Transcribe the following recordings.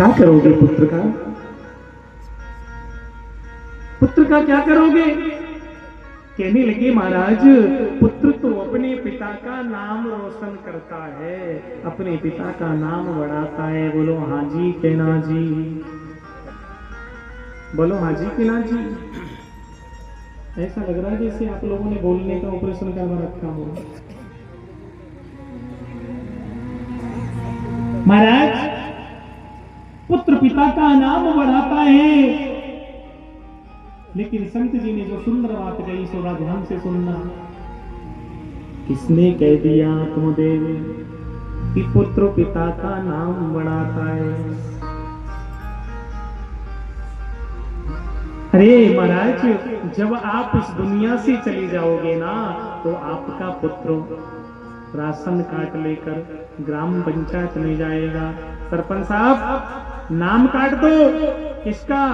क्या करोगे पुत्र का? पुत्र का क्या करोगे? कहने लगे महाराज, पुत्र तो अपने पिता का नाम रोशन करता है, अपने पिता का नाम बढ़ाता है। बोलो हाँ जी के ना जी, बोलो हाँ जी के ना जी। ऐसा लग रहा है जैसे आप लोगों ने बोलने का ऑपरेशन करवा रखा हो। महाराज, पुत्र पिता का नाम बढ़ाता है, लेकिन संत जी ने जो सुंदर बात कही थोड़ा ध्यान से सुनना। किसने कह दिया आत्मदेव कि पुत्र पिता का नाम बढ़ाता है? अरे महाराज, जब आप इस दुनिया से चले जाओगे ना, तो आपका पुत्र राशन कार्ड लेकर ग्राम पंचायत में जाएगा। सरपंच साहब, नाम काट दो। किसका?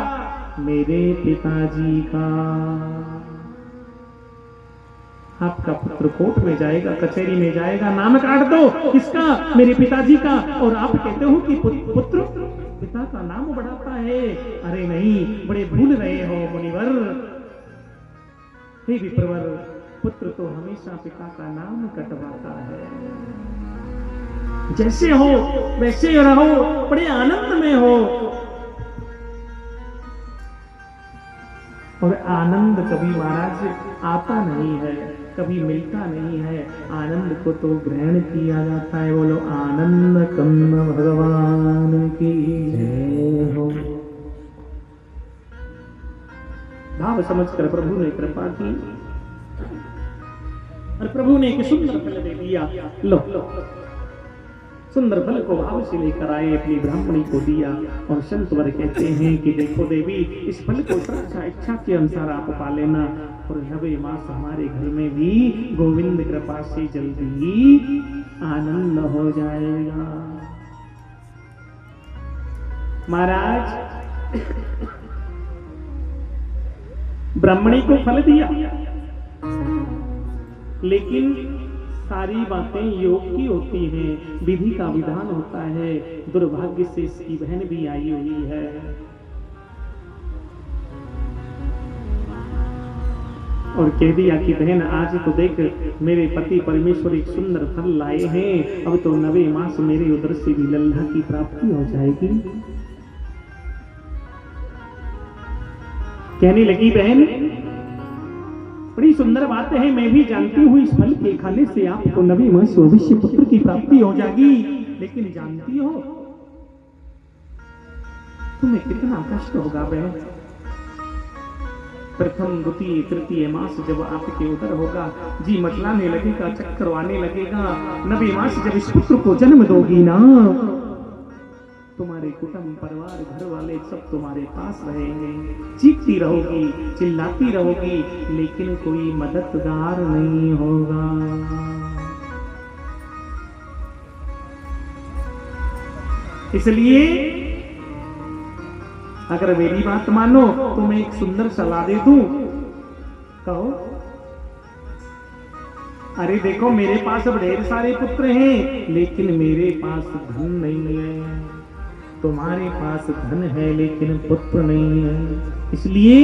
मेरे पिताजी का। आपका पुत्र कोर्ट में जाएगा, कचहरी में जाएगा, नाम काट दो। किसका? मेरे पिताजी का। और आप कहते हो कि पुत्र पिता का नाम बढ़ाता है। अरे नहीं, बड़े भूल रहे हो मुनिवर। हे विप्रवर, पुत्र तो हमेशा पिता का नाम कटवाता है। जैसे हो वैसे रहो, बड़े आनंद में हो। और आनंद कभी महाराज आता नहीं है, कभी मिलता नहीं है। आनंद को तो ग्रहण किया जाता है। बोलो आनंद कंद भगवान की जय हो। भाव समझकर प्रभु ने कृपा की और प्रभु ने एक सुंदर फल दे दिया। लो, सुंदर फल को भाव से लेकर आए, अपनी ब्राह्मणी को दिया। और संत वर कहते हैं कि देखो देवी, इस फल को श्रद्धा इच्छा के अनुसार आप पा लेना, और 9 मास हमारे घर में भी गोविंद कृपा से जल्दी आनंद हो जाएगा। महाराज, ब्राह्मणी को फल दिया, लेकिन सारी बातें योग की होती हैं, विधि का विधान होता है। दुर्भाग्य से इसकी बहन भी आई हुई है। और कह दिया कि बहन, आज तो देख, मेरे पति परमेश्वर एक सुंदर फल लाए हैं, अब तो 9 मास मेरे उदर से भी लल्ला की प्राप्ति हो जाएगी। कहने लगी बहन, बड़ी सुंदर बात है, मैं भी जानती हूँ इस फल के खाने से आपको 9 मास अवश्य पुत्र की प्राप्ति हो जाएगी। लेकिन जानती हो तुम्हें कितना कष्ट होगा बहन। प्रथम द्वितीय तृतीय मास जब आपके उदर होगा, जी मचलाने लगेगा, चक्कर आने लगेगा। 9 मास जब इस पुत्र को जन्म दोगी ना, तुम्हारे कुटुंब परिवार घर वाले सब तुम्हारे पास रहेंगे, चीखती रहोगी, चिल्लाती रहोगी, लेकिन कोई मददगार नहीं होगा। इसलिए अगर मेरी बात मानो तो मैं एक सुंदर सलाह दे दूं। कहो। अरे देखो, मेरे पास अब ढेर सारे पुत्र हैं, लेकिन मेरे पास धन नहीं है। तुम्हारे पास धन है लेकिन पुत्र नहीं है, इसलिए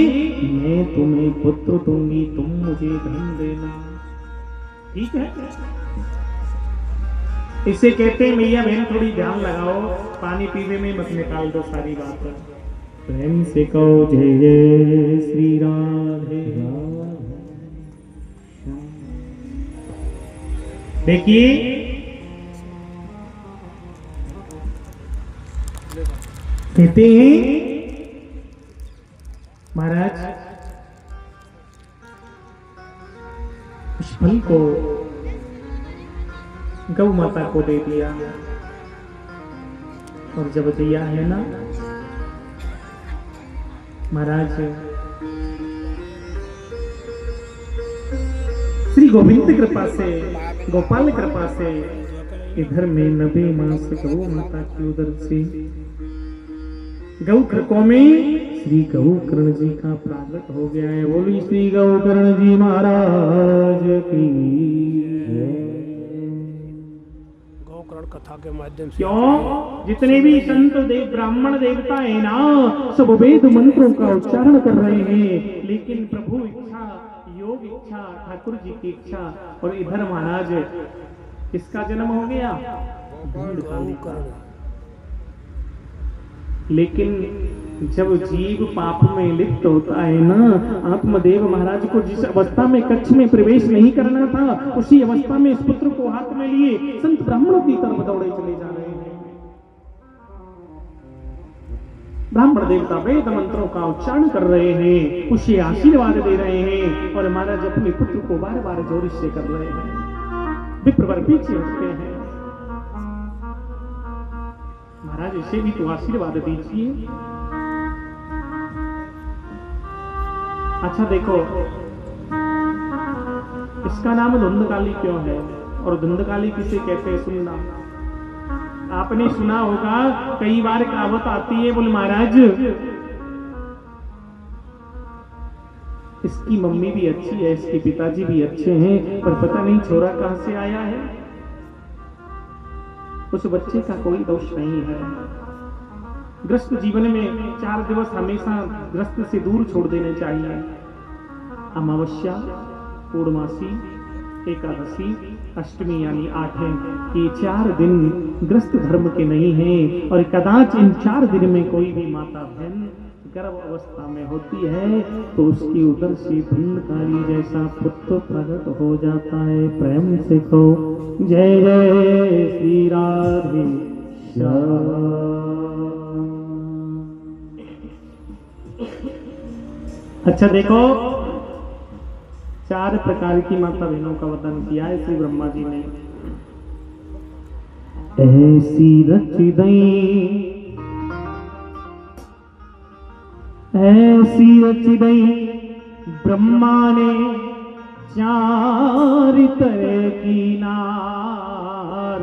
मैं तुम्हें पुत्र दूंगी, तुम मुझे धन देना। ठीक है? इसे कहते हैं मैया बहन थोड़ी ध्यान लगाओ, पानी पीने में मत निकाल दो सारी बात। प्रेम से कहो जय जय श्री राधे। देखिए, कहते हैं महाराज, इस फल को गौ माता को दे दिया, और जब दिया है ना महाराज, श्री गोविंद कृपा से, गोपाल कृपा से इधर में 9 मास गौ माता की उदर से गौ कृपा में श्री गौकर्ण जी का प्रागट हो गया है। बोली श्री गौकर्ण जी महाराज की। गौकर्ण कथा के माध्यम से। क्यों? जितने भी संत देव ब्राह्मण देवता है ना, सब वेद मंत्रों का उच्चारण कर रहे हैं, लेकिन प्रभु इच्छा, योग इच्छा, ठाकुर जी की इच्छा। और इधर महाराज किसका जन्म हो गया? भीड़ का। लेकिन जब जीव पाप में लिप्त होता है ना, आत्मदेव महाराज को जिस अवस्था में कक्ष में प्रवेश नहीं करना था, उसी अवस्था में इस पुत्र को हाथ में लिए संत ब्राह्मणों की तरफ दौड़े चले जा रहे हैं। ब्राह्मण देवता वेद मंत्रों का उच्चारण कर रहे हैं, उसे आशीर्वाद दे रहे हैं, और महाराज अपने पुत्र को बार बार जोर से कर रहे हैं। विप्रवर पीछे हटते हैं, महाराज इसे भी तो आशीर्वाद दीजिए। अच्छा देखो, इसका नाम धुंधकाली क्यों है? और धुंधकाली किसे कहते हैं? सुनना, आपने सुना होगा, कई बार कहावत आती है, बोले महाराज इसकी मम्मी भी अच्छी है, इसके पिताजी भी अच्छे हैं, पर पता नहीं छोरा कहां से आया है। उस बच्चे का कोई दोष नहीं है। ग्रस्त जीवन में 4 दिवस हमेशा ग्रस्त से दूर छोड़ देने चाहिए। अमावस्या, पूर्णमासी, एकादशी, अष्टमी यानी 8 ये 4 दिन ग्रस्त धर्म के नहीं हैं। और कदाच इन 4 दिन में कोई भी माता बहन गर्भ अवस्था में होती है तो उसकी उदर से धुंधकाली जैसा पुत्र प्रकट हो जाता है। प्रेम से कहो जय जय श्री राधे श्याम। अच्छा देखो, 4 प्रकार की माता बहनों का वर्णन किया है श्री ब्रह्मा जी ने। ऐसी रच दई, ऐसी रच दई ब्रह्मा ने 4 तरह की नार।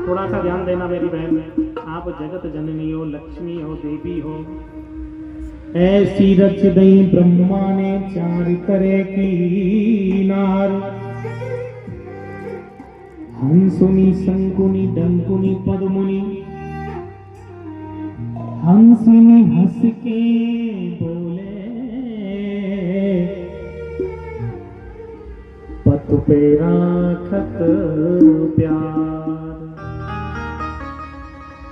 थोड़ा सा ध्यान देना मेरी बहन, आप जगत जननी हो, लक्ष्मी हो, देवी हो। ऐसी रच दई ब्रह्मा ने 4 तरह की नार। हंसुनी, शंकुनी, डंकुनी, पद्मुनी। हंसिनी हंस के बोले, पत पे राखत प्यार।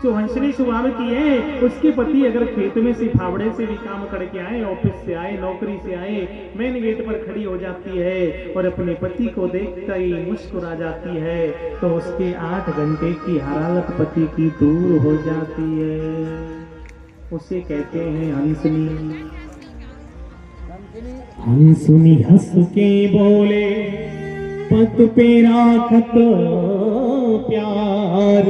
जो हंसनी स्वभाव की है, उसके पति अगर खेत में से फावड़े से भी काम करके आए, ऑफिस से आए, नौकरी से आए, मेन गेट पर खड़ी हो जाती है और अपने पति को देखकर ही मुस्कुरा जाती है, तो उसके 8 घंटे की हरारत पति की दूर हो जाती है। उसे कहते हैं हंसनी। हंसनी हंस के बोले, पत पे राखत प्यार।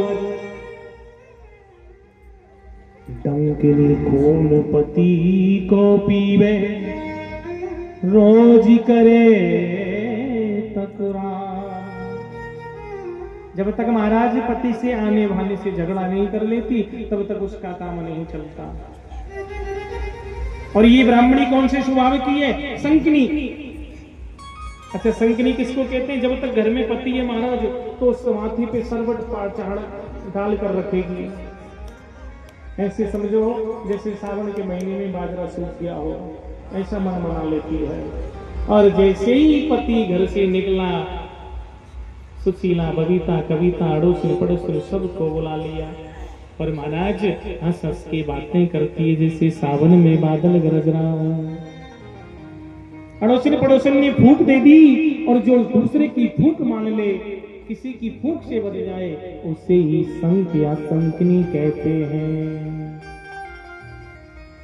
डंकनी खून पति को पीवे, रोज करे तकरार। जब तक महाराज पति से आने वाले से झगड़ा नहीं कर लेती, तब तक उसका काम नहीं चलता। और ये ब्राह्मणी कौन से स्वभाव की है? संकनी। अच्छा, संकनी किसको कहते हैं? जब तक घर में पति है महाराज, तो माथे पे सरवट पार चढ़ डाल कर रखेगी। ऐसे समझो जैसे सावन के महीने में बाजरा सूख गया हो, ऐसा मन मना लेती है। और जैसे ही पति घर से निकला, सुशीला, बबीता, कविता, अड़ोसी पड़ोसी सबको बुला लिया और महाराज हंस हंस के बातें करती है जैसे सावन में बादल गरज रहा हो। अड़ोसी पड़ोसन ने फूंक दे दी, और जो दूसरे की फूंक मान ले, किसी की फूंक से बच जाए, उसे ही संक या संकनी कहते हैं।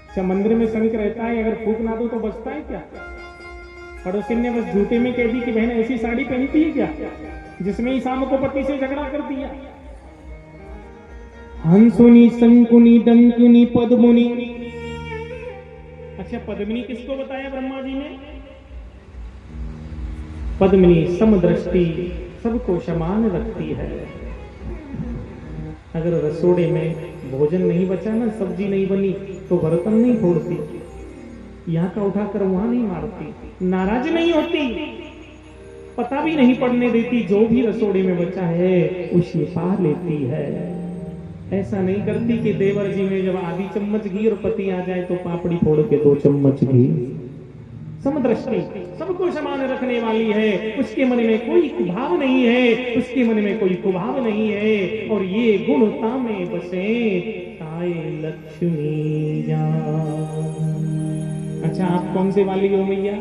अच्छा, मंदिर में संक रहता है, अगर फूंक ना दो तो बचता है क्या? पड़ोसी ने बस झूठे में कह दी कि बहन ऐसी साड़ी पहनती है क्या, जिसमें ही शाम को पति से झगड़ा कर दिया। हंसुनी, शंकुनी, डंकुनी, पद्मुनी। अच्छा, पद्मिनी किसको बताया ब्रह्मा जी ने? पद्मिनी समदृष्टि, सबको समान रखती है। अगर रसोड़े में भोजन नहीं बचा ना, सब्जी नहीं बनी, तो बर्तन नहीं फोड़ती, यहाँ का उठाकर वहां नहीं मारती, नाराज नहीं होती। पता भी नहीं पड़ने देती, जो भी रसोड़े में बचा है उसे पा लेती है। ऐसा नहीं करती कि देवर जी में जब आधी चम्मच घी और पति आ जाए तो पापड़ी फोड़ के 2 चम्मच घी। समदृष्टि, सबको समान रखने वाली है, उसके मन में कोई कुभाव नहीं है, उसके मन में कोई कुभाव नहीं है। और ये गुणता में बसे ताए लक्ष्मी जान। अच्छा, आप कौन से वाली हो मैया?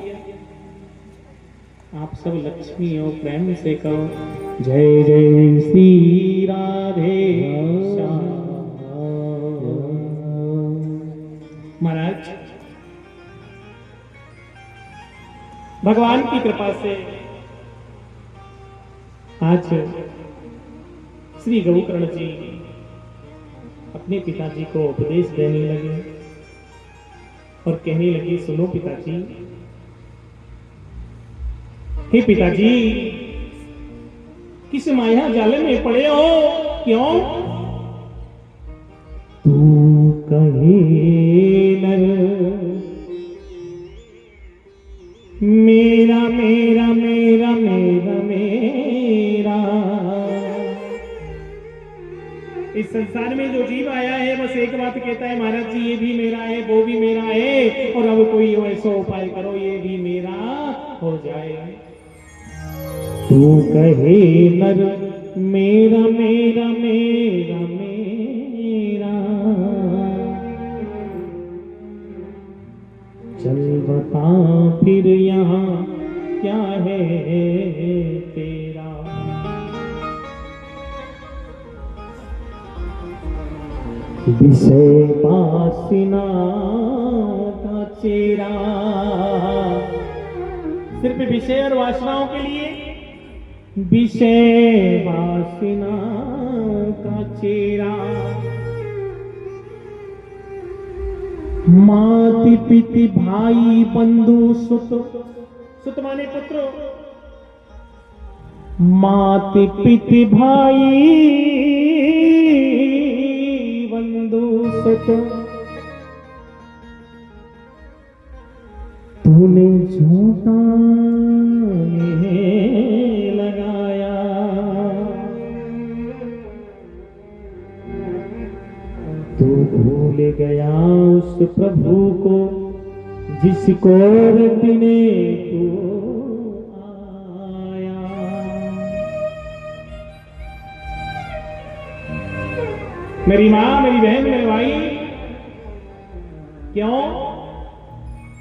आप सब लक्ष्मी हो, प्रेम से कहो जय जय श्री राधे श्याम। महाराज, भगवान की कृपा से आज श्री गौकर्ण जी अपने पिताजी को उपदेश देने लगे और कहने लगे, सुनो पिताजी, हे पिताजी, किस माया जाल में पड़े हो? क्यों? तू कहे नर मेरा मेरा मेरा मेरा मेरा। इस संसार में जो जीव आया है बस एक बात कहता है, महाराज जी ये भी मेरा है, वो भी मेरा है, और अब कोई ऐसा उपाय करो ये भी मेरा हो जाए। तू कहे नर मेरा मेरा मेरा मेरा, चल बता फिर यहाँ क्या है तेरा। विषय वासना का चेहरा, सिर्फ विषय और वासनाओं के लिए, विषय वासना का चेहरा। माति पिति भाई बंधु सुत, सुत माने पुत्र, माति पिति भाई बंधु सुत, तूने झूठा लगाया। तू भूल गया उस प्रभु को जिसको रटने तू आया। मेरी माँ, मेरी बहन, मेरे भाई, क्यों?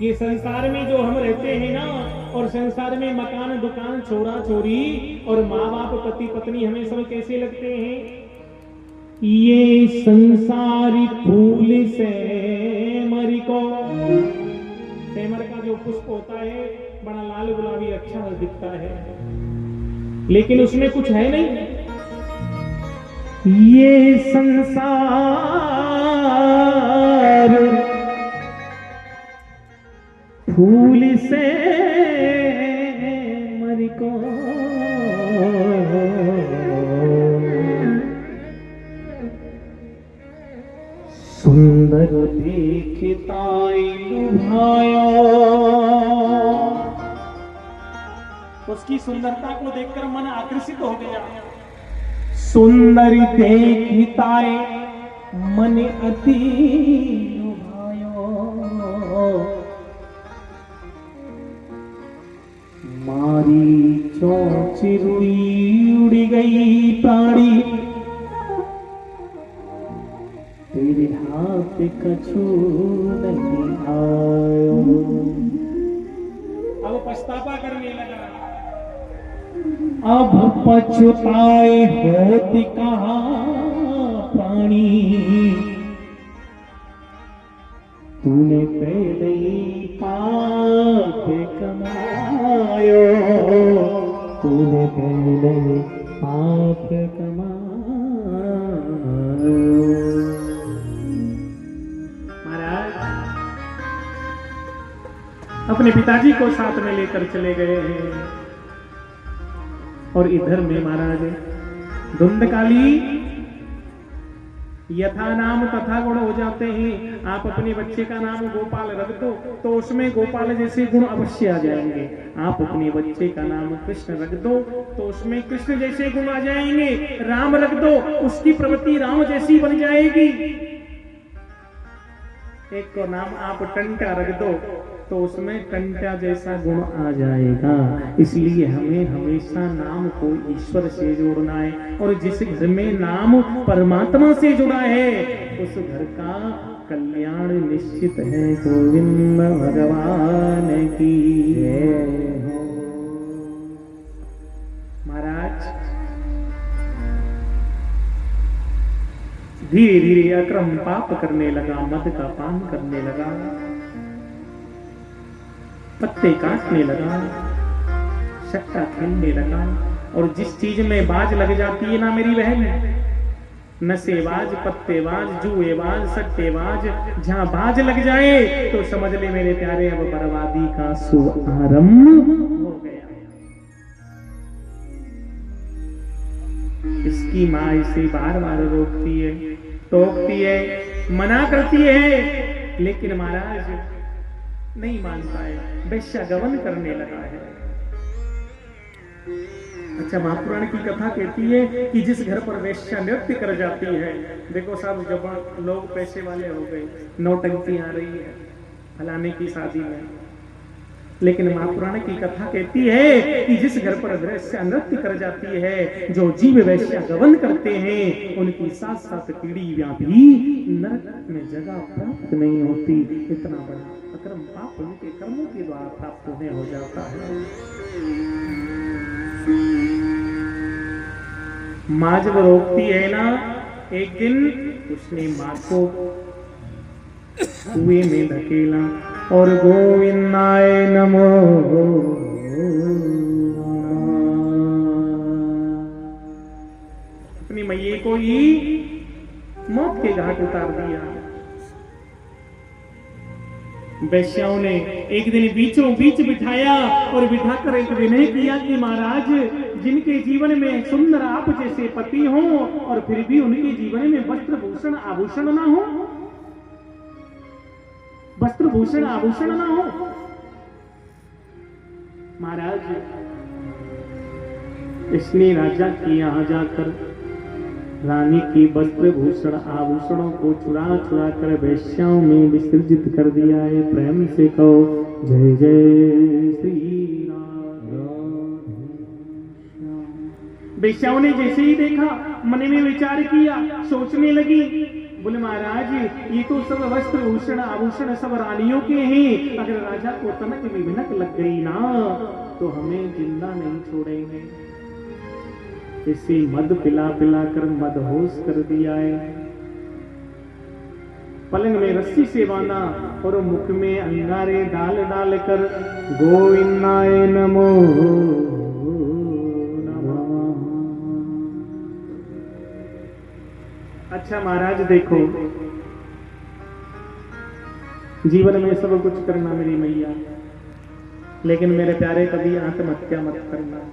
ये संसार में जो हम रहते हैं ना, और संसार में मकान दुकान छोरा छोरी और माँ बाप पति पत्नी हमें सब कैसे लगते हैं? ये संसारी फूल सेमर को, सेमर का जो पुष्प होता है बड़ा लाल गुलाबी अच्छा दिखता है, लेकिन उसमें कुछ है नहीं। ये संसार फूल से मर को, सुंदर देखता लुभाया। उसकी सुंदरता को देखकर मन आकर्षित हो गया। सुंदर देखताए मन अति लुभायो। मारी चोंच रुई उड़ी गई प्राणी, तेरे हाथ कछु नहीं आयो। अब पछतावा करने लगा। अब पछताए होती कहाँ प्राणी, तूने पहले ही पाप कमायो। तूने पहले ही पाप कमायो। अपने पिताजी को साथ में लेकर चले गए हैं, और इधर में महाराज धुंधकाली यथा नाम तथा गुण हो जाते हैं। आप अपने बच्चे का नाम गोपाल रख दो तो उसमें गोपाल जैसे गुण अवश्य आ जाएंगे। आप अपने बच्चे का नाम कृष्ण रख दो तो उसमें कृष्ण जैसे गुण आ जाएंगे। राम रख दो, उसकी प्रवृत्ति राम जैसी बन जाएगी। एक को नाम आप टंटा रख दो तो उसमें टंटा जैसा गुण आ जाएगा। इसलिए हमें हमेशा नाम को ईश्वर से जोड़ना है, और जिस घर में नाम परमात्मा से जुड़ा है उस घर का कल्याण निश्चित है। गोविंद भगवान की जय हो। महाराज धीरे धीरे अक्रम पाप करने लगा, मद का पान करने लगा, पत्ते काटने लगा, सट्टा खेलने लगा। और जिस चीज में बाज लग जाती है ना मेरी बहन, नशेबाज, पत्तेबाज, जुएबाज, सट्टेबाज, जहां बाज लग जाए तो समझ ले मेरे प्यारे अब बर्बादी का शुभारंभ हो गया। इसकी माँ इसे बार बार रोकती है, टोकती है, मना करती है, लेकिन महाराज नहीं मानता है, वैश्यागमन करने लगा है। अच्छा, महापुराण की कथा कहती है कि जिस घर पर वैश्या नृत्य कर जाती है, देखो साहब जब लोग पैसे वाले हो गए, नौटंकी आ रही है फलाने की शादी में, लेकिन महापुराण की कथा कहती है कि जिस घर पर वैश्या नृत्य कर जाती है, जो जीव वैश्यागमन करते हैं, उनकी साथ साथ पीढ़ियां भी नरक में जगह प्राप्त नहीं होती। इतना बड़ा अक्रम पाप उनके कर्मों के द्वारा प्राप्त होने हो जाता है। माँ जब रोकती है ना, एक दिन उसने माँ को कुएं में धकेला और गोविंदाय नमो अपनी मैये को ही मौत के घाट उतार दिया। वैश्याओं ने एक दिन बीचों बीच बिठाया और बिठाकर एक विनय किया कि महाराज, जिनके जीवन में सुंदर आप जैसे पति हो और फिर भी उनके जीवन में वस्त्र भूषण आभूषण ना हो, वस्त्र भूषण आभूषण ना हो। महाराज, इसने राजा के यहां जाकर रानी की वस्त्र भूषण आभूषणों को चुरा चुरा कर वैश्याओं में विसर्जित कर दिया है। प्रेम से कहो जय जय श्री राम। वैश्याओं ने जैसे ही देखा, मन में विचार किया, सोचने लगी, बोले महाराज ये तो सब वस्त्र भूषण आभूषण सब रानियों के हैं, अगर राजा को तनक में भनक लग गई ना तो हमें जिंदा नहीं छोड़ेंगे। इसे मद पिला पिला कर मदहोश कर दिया है, पलंग में रस्सी से बांधा और मुख में अंगारे डाल डाल कर गोविंदाय नमो नमः। अच्छा महाराज देखो, जीवन में सब कुछ करना मेरी मैया, लेकिन मेरे प्यारे कभी आत्महत्या मत करना।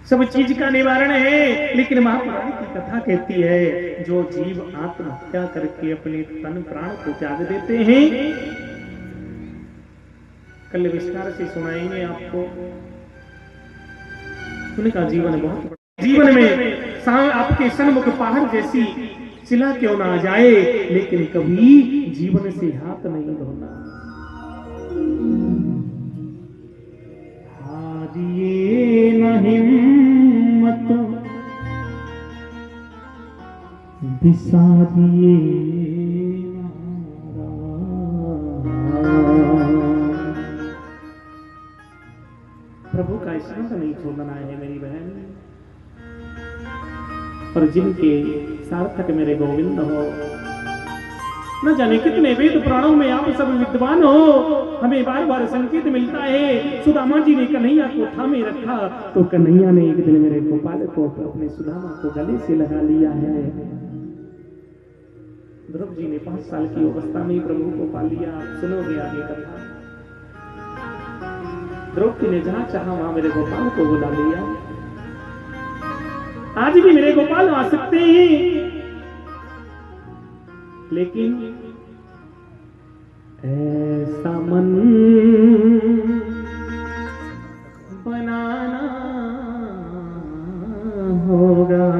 सब चीज का निवारण है, लेकिन महापुराण की कथा कहती है जो जीव आत्महत्या करके अपने तन प्राण को त्याग देते हैं, कल विस्तार से सुनाएंगे आपको, उनका जीवन बहुत बड़ा। जीवन में आपके सन्मुख पहाड़ जैसी शिला क्यों ना आ जाए, लेकिन कभी जीवन से हाथ नहीं धोना। हारिए नहीं बिसारिए प्रभु का स्मरण नहीं छोड़ना है मेरी बहन। और जिनके सार्थक मेरे गोविंद हो, न जाने कितने वेद पुराणों में आप सब विद्वान हो, हमें बार बार संकेत मिलता है। सुदामा जी ने कन्हैया को थामे रखा तो कन्हैया ने एक दिन मेरे गोपाल को अपने सुदामा को गले से लगा लिया है। ध्रुव जी ने 5 साल की अवस्था में प्रभु को पा लिया। सुनोगे आगे कथा। द्रौपदी ने जहां चाहा वहां मेरे गोपाल को बुला लिया। आज भी मेरे गोपाल आ सकते हैं, लेकिन ऐसा मन बनाना होगा,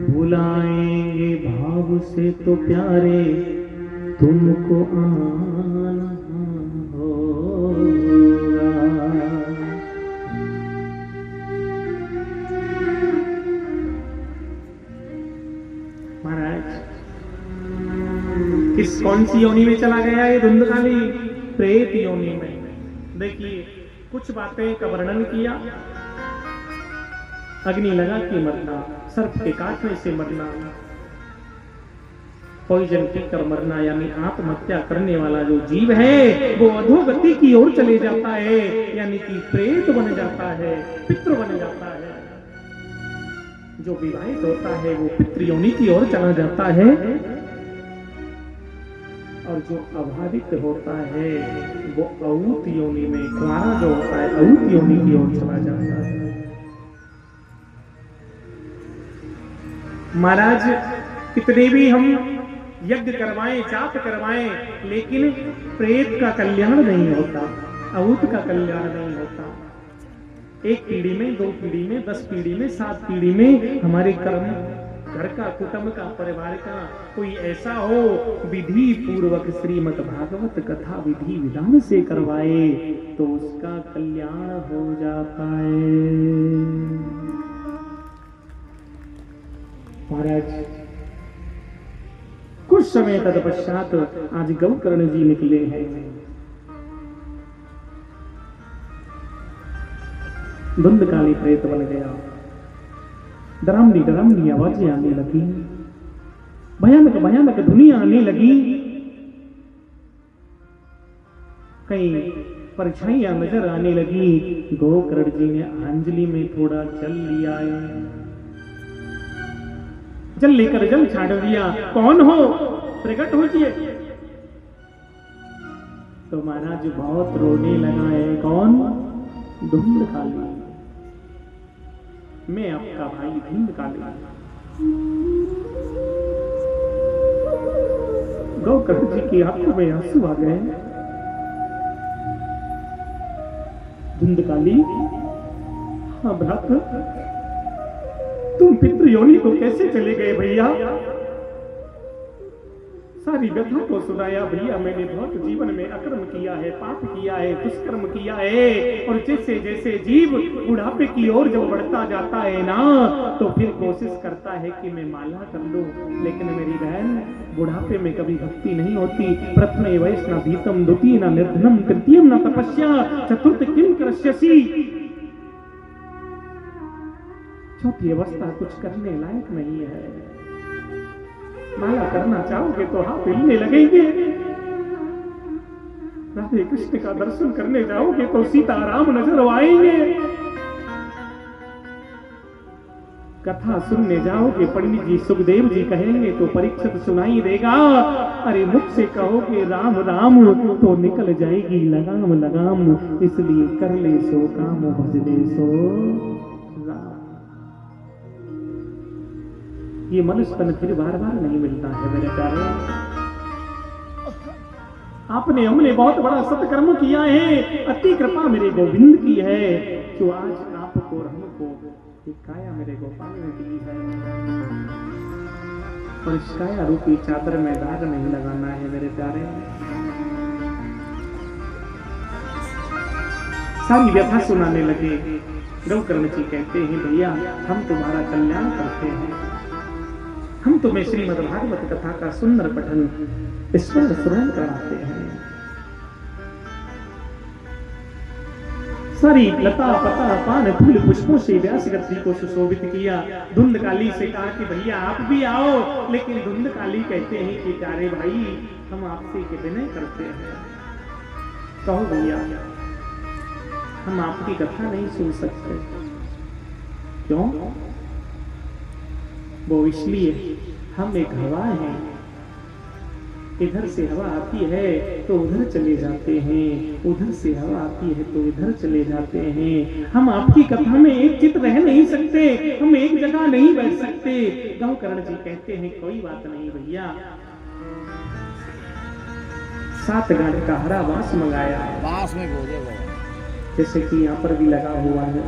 बुलाएंगे भाव से तो प्यारे तुमको आना होगा। महाराज किस कौन सी योनि में चला गया ये धुंधकाली? प्रेत योनि में। देखिए कुछ बातें का वर्णन किया, अग्नि लगा के मरना, सर्प के काटने से मरना, पॉइजन पीकर मरना, यानी आत्महत्या करने वाला जो जीव है वो अधोगति की ओर चले जाता है, यानी कि प्रेत बन जाता है, पितृ बन जाता है। जो विवाहित होता है वो पितृ योनि की ओर चला जाता है, और जो अभावित होता है वो औत योनि में, कुंवारा जो होता है औत योनि की ओर चला जाता है। महाराज कितने भी हम यज्ञ करवाएं, जाप करवाएं, लेकिन प्रेत का कल्याण नहीं होता, औत का कल्याण नहीं होता। एक पीढ़ी में, 2 पीढ़ी में, 10 पीढ़ी में, 7 पीढ़ी में हमारे कर्म, घर का, कुटुंब का, परिवार का कोई ऐसा हो विधि पूर्वक श्रीमद् भागवत कथा विधि विधान से करवाए तो उसका कल्याण हो जाता है। महाराज कुछ समय तत्पश्चात आज गौकर्ण जी निकले हैं। धुंधकाली प्रेत बन गया, डरामनी डरामनी आवाजें आने लगी, भयानक भयानक धुनियां आने लगी, कई परछाइयां नजर आने लगी। गोकर्ण जी ने अंजलि में थोड़ा जल लिया, जल लेकर जल छाड़ दिया, कौन हो प्रकट होइए। तो महाराज बहुत रोने लगा है, कौन? धुंधकाली, मैं आपका भाई धुंधकाली। गोकर्ण जी की आंखों में आंसू आ गए। धुंधकाली, हाँ भ्रात, तुम पितृ योनि को कैसे चले गए भैया? सारी व्यथा को सुनाया, भैया मैंने बहुत जीवन में अकर्म किया है, पाप किया है, दुष्कर्म किया है, और जैसे जैसे जीव बुढ़ापे की ओर जब बढ़ता जाता है ना, तो फिर कोशिश करता है कि मैं माला कर लूं, लेकिन मेरी बहन बुढ़ापे में कभी भक्ति नहीं होती। प्रथम वैष्णव भीतम, द्वितीय न निर्धनम, तृतीयम न तपस्या, चतुर्थ किम कृष्यसि। चौथी अवस्था कुछ करने लायक नहीं है। माला करना चाहोगे तो हाथ हिलने लगेंगे, राधे कृष्ण का दर्शन करने जाओगे तो सीता राम नजर आएंगे, कथा सुनने जाओगे पंडित जी सुखदेव जी कहेंगे तो परीक्षित सुनाई देगा, अरे मुख से कहोगे राम राम तो निकल जाएगी लगाम लगाम, इसलिए कर ले सो काम भज ले सो राम। ये मनुष्य तन फिर बार बार नहीं मिलता है मेरे प्यारे। आपने हमने बहुत बड़ा सत्कर्म किया है, अति कृपा मेरे गोविंद की है, जो आज आपको और हमको एक काया मेरे गोपाल ने दी है, और इस काया रूपी चादर में दाग नहीं लगाना है मेरे प्यारे। सारी व्यथा सुनाने लगे। गौकर्ण जी कहते हैं, भैया हम तुम्हारा कल्याण करते हैं, हम तुम्हें श्रीमद् भागवत कथा का सुंदर पठन ईश्वर श्रवण कराते हैं। सारी लता पता पान फूल पुष्पों से व्यास गति को सुशोभित किया। धुंधकाली से कहा कि भैया आप भी आओ, लेकिन धुंधकाली कहते हैं कि प्यारे भाई हम आपसे के विनय करते हैं, कहो भैया हम आपकी कथा नहीं सुन सकते। क्यों? वो इसलिए हम एक हवा हैं, इधर से हवा आती है तो उधर चले जाते हैं, उधर से हवा आती है तो इधर चले जाते हैं। हम आपकी कथा में एक चित रह नहीं सकते, हम एक जगह नहीं बैठ सकते। गौकर्ण जी कहते हैं कोई बात नहीं भैया, 7 गांठ का हरा बांस मंगाया, बांस में गोदेगा जैसे कि यहाँ पर भी लगा हुआ है।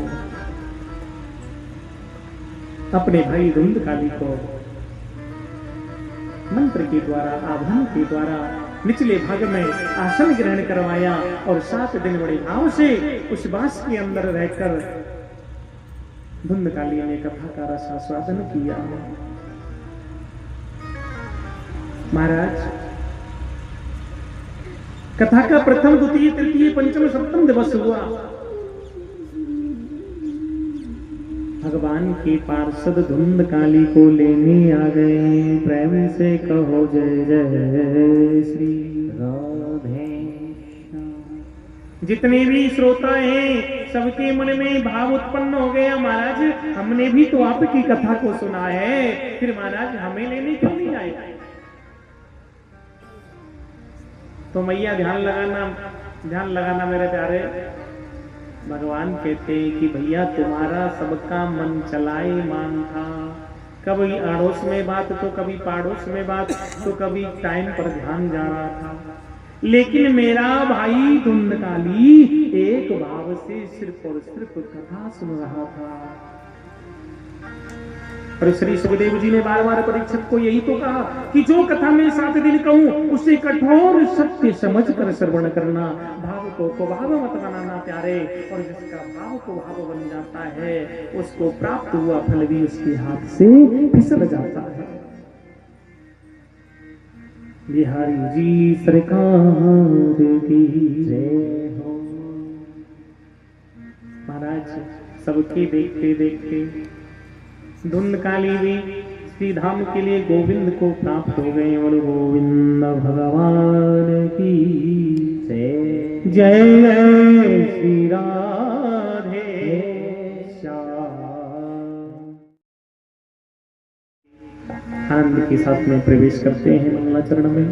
अपने भाई धुंधकाली को मंत्र के द्वारा, आभरण के द्वारा निचले भाग में आसन ग्रहण करवाया और 7 दिन बड़े भाव से उस बांस के अंदर रहकर धुंधकाली ने कथा का रसास्वादन किया। महाराज, कथा का प्रथम, द्वितीय, तृतीय, पंचम, सप्तम दिवस हुआ। भगवान के पार्षद धुंधकाली को लेने आ गए। प्रेम से कहो जय जय श्री राधे। जितने भी श्रोता हैं सबके मन में भाव उत्पन्न हो गया, महाराज हमने भी तो आपकी कथा को सुना है, फिर महाराज हमें लेने क्यों नहीं आए? तो मैया ध्यान लगाना मेरे प्यारे। भगवान कहते हैं कि भैया तुम्हारा सबका मन चलाए मान था, कभी अड़ोस में बात तो कभी पाड़ोस में बात, तो कभी टाइम पर ध्यान जा रहा था, लेकिन मेरा भाई धुंधकाली एक भाव से सिर्फ और सिर्फ कथा सुन रहा था। और श्री सुखदेव जी ने बार बार परीक्षक को यही तो कहा कि जो कथा में 7 दिन कहूं उसे कठोर सत्य समझकर श्रवण करना, भाव को भाव मत बनाना प्यारे। और जिसका भाव को भाव बन जाता है उसको प्राप्त हुआ फल भी उसके हाथ से फिसल जाता है। बिहारी जी सरकार की जय हो। महाराज सबके देखते देखते धुंधकाली भी श्री धाम के लिए गोविंद को प्राप्त हो गए। और गोविंद भगवान की जय जय श्री राधे श्याम। आनंद के साथ में प्रवेश करते हैं मंगलाचरण में।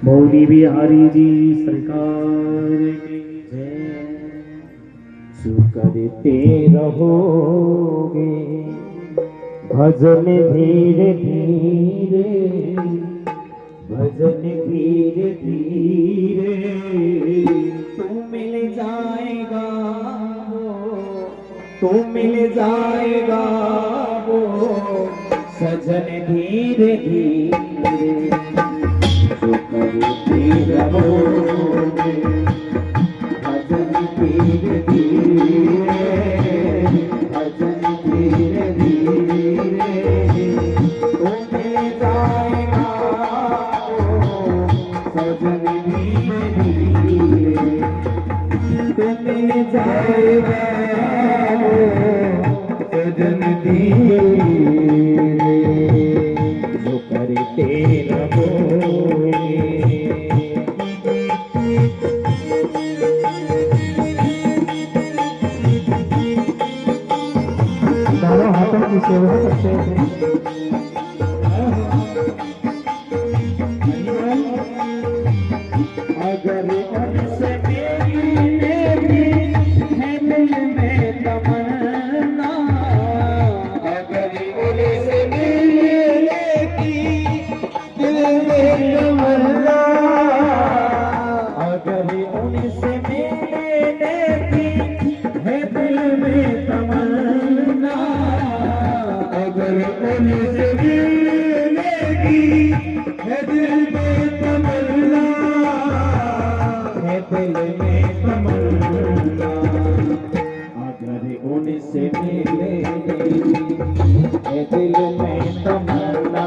भोली बिहारी जी सरकार की जय। करते रहोगे भजन धीरे धीरे, भजन धीरे धीरे, तू मिल जाएगा वो, मिल जाएगा वो सजन धीरे धीरे। जो करते रहोगे भजन धीरे धीरे, भजन धीरे धीरे, तू मिल जाएगा वो सजन धीरे धीरे, तू मिल जाएगा वो सजन धीरे। जो करते रहोगे दोनों हाथों की सेवा करते हैं। अगर उनसे मिलने है दिल में तमन्ना, अगर उनसे मिलने की दिल में तमन्ना, अगर उनसे मिलने की है दिल में तमन्ना, अगर उनसे मिलने की है दिल में तमन्ना, है दिल में तमन्ना, अगर उनसे मिलने है दिल में तमन्ना,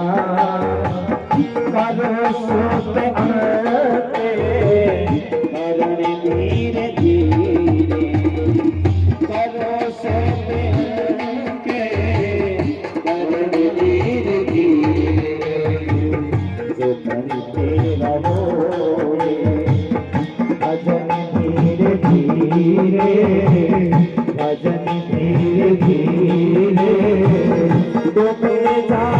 करो सोते आते करण धीरे धीरे, करो सोते के करण धीरे धीरे। जो करते रहोगे भजन धीरे धीरे, भजन धीरे धीरे, तो मिल जाएगा